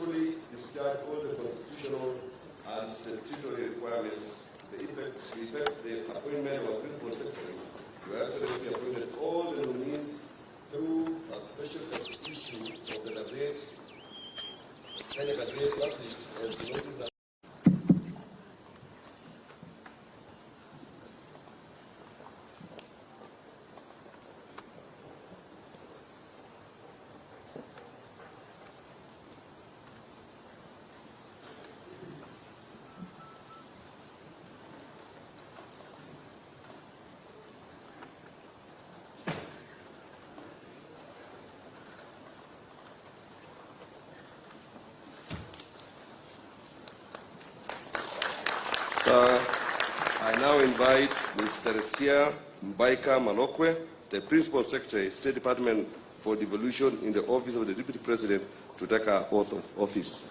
faithfully discharge all the constitutional and statutory requirements. The appointment of a principal secretary, Your Excellency appointed all the nominees through a special constitution of the Gazette, Kenya Gazette, published as noted. I now invite Mr. Sia Mbaika Malokwe, the Principal Secretary, State Department for Devolution in the Office of the Deputy President, to take our oath of office.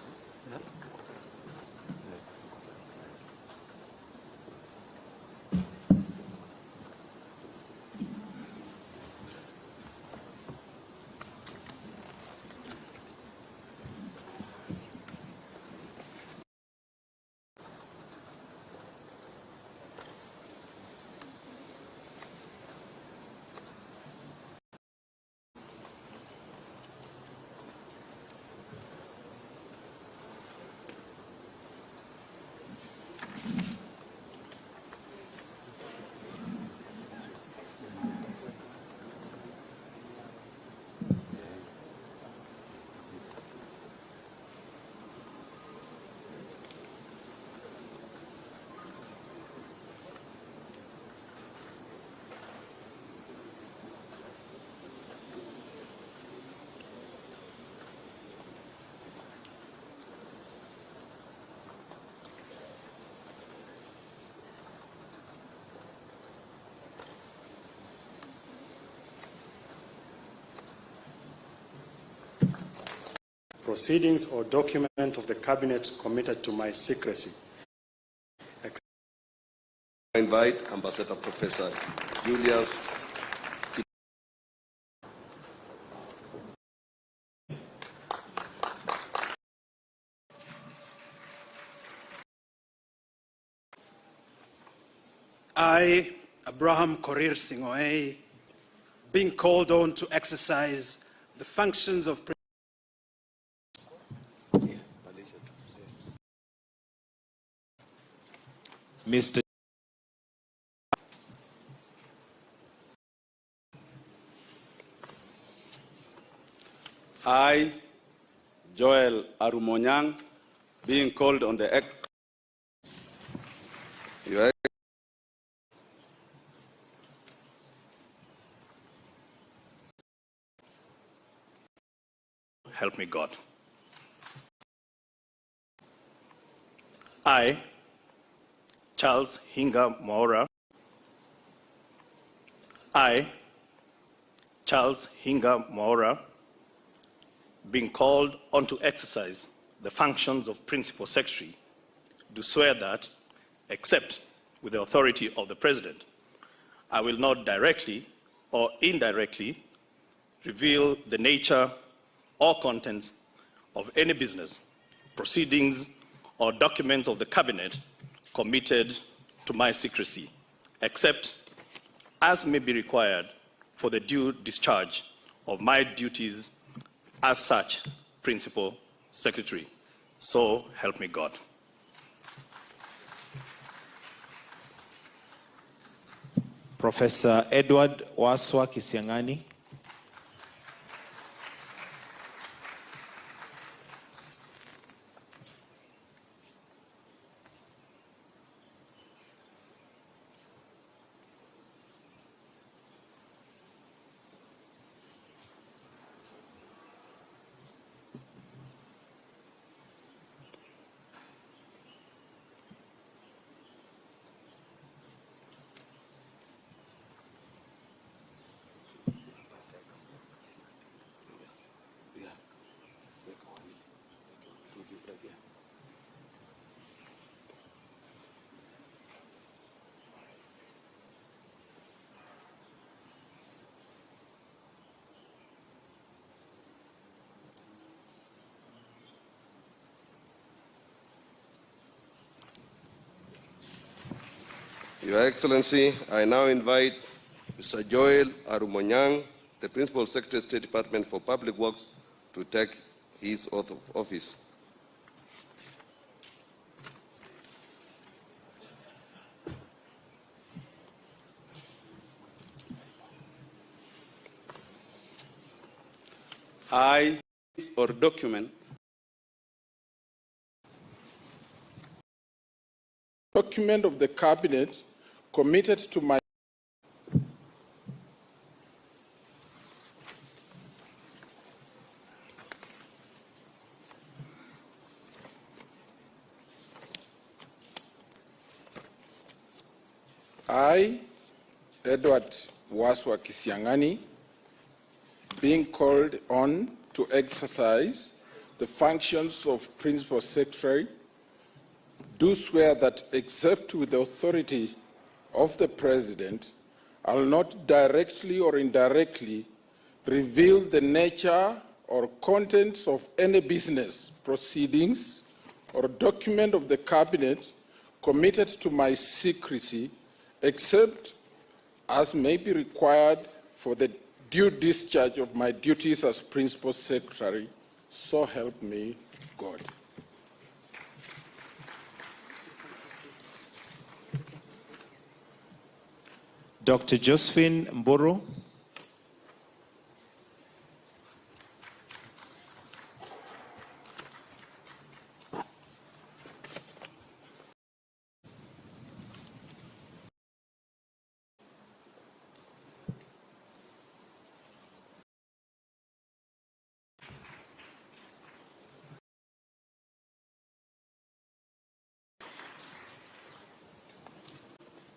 Proceedings or document of the Cabinet committed to my secrecy. I invite Ambassador Professor Julius. I, Abraham Korir Singoei, being called on to exercise the functions of Mr. I, Joel Arumonyang, being called on the act. Help me God. I, Charles Hinga Maura. I, Charles Hinga Maura, being called on to exercise the functions of Principal Secretary, do swear that, except with the authority of the President, I will not directly or indirectly reveal the nature or contents of any business, proceedings, or documents of the Cabinet committed to my secrecy, except as may be required for the due discharge of my duties as such Principal Secretary. So help me God. Professor Edward Waswa Kisiangani. Your Excellency, I now invite Mr. Joel Arumonyang, the Principal Secretary, State Department for Public Works, to take his oath of office. I, or document of the Cabinet committed to my I, Edward Waswa Kisiangani, being called on to exercise the functions of Principal Secretary, do swear that, except with the authority of the President, I will not directly or indirectly reveal the nature or contents of any business, proceedings, or document of the Cabinet committed to my secrecy, except as may be required for the due discharge of my duties as Principal Secretary. So help me God. Dr. Josephine Mburu.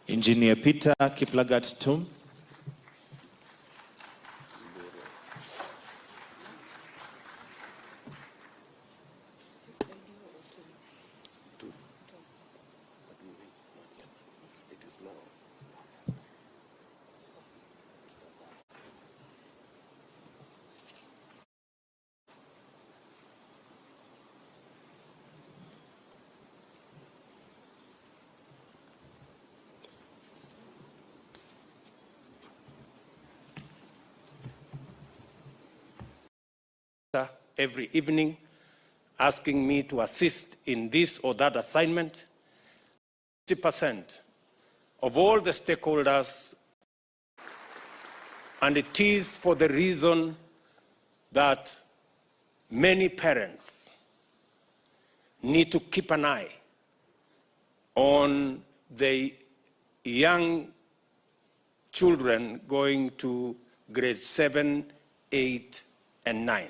Engineer Peter Kiplagat Tum. Every evening, asking me to assist in this or that assignment. 60% of all the stakeholders, and it is for the reason that many parents need to keep an eye on the young children going to grade 7, 8, and 9.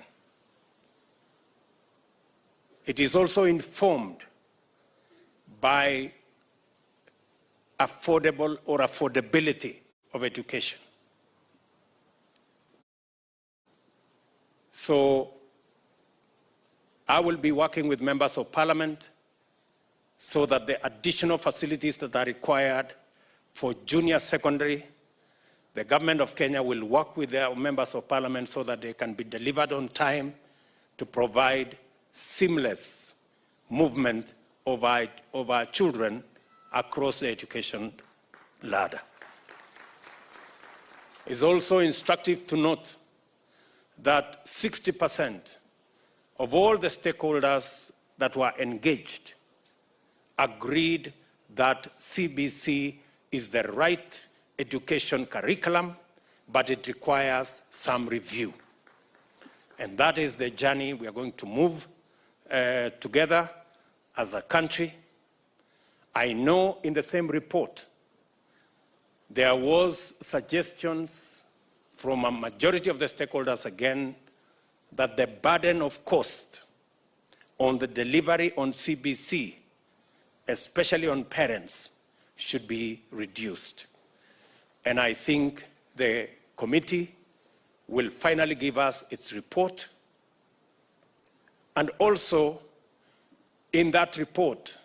It is also informed by affordable or affordability of education. So I will be working with members of parliament so that the additional facilities that are required for junior secondary, the government of Kenya will work with their members of parliament so that they can be delivered on time to provide seamless movement of our children across the education ladder. It's also instructive to note that 60% of all the stakeholders that were engaged agreed that CBC is the right education curriculum, but it requires some review. And that is the journey we are going to move together as a country. I know in the same report there was suggestions from a majority of the stakeholders again that the burden of cost on the delivery on CBC, especially on parents, should be reduced. And I think the committee will finally give us its report. And also, in that report,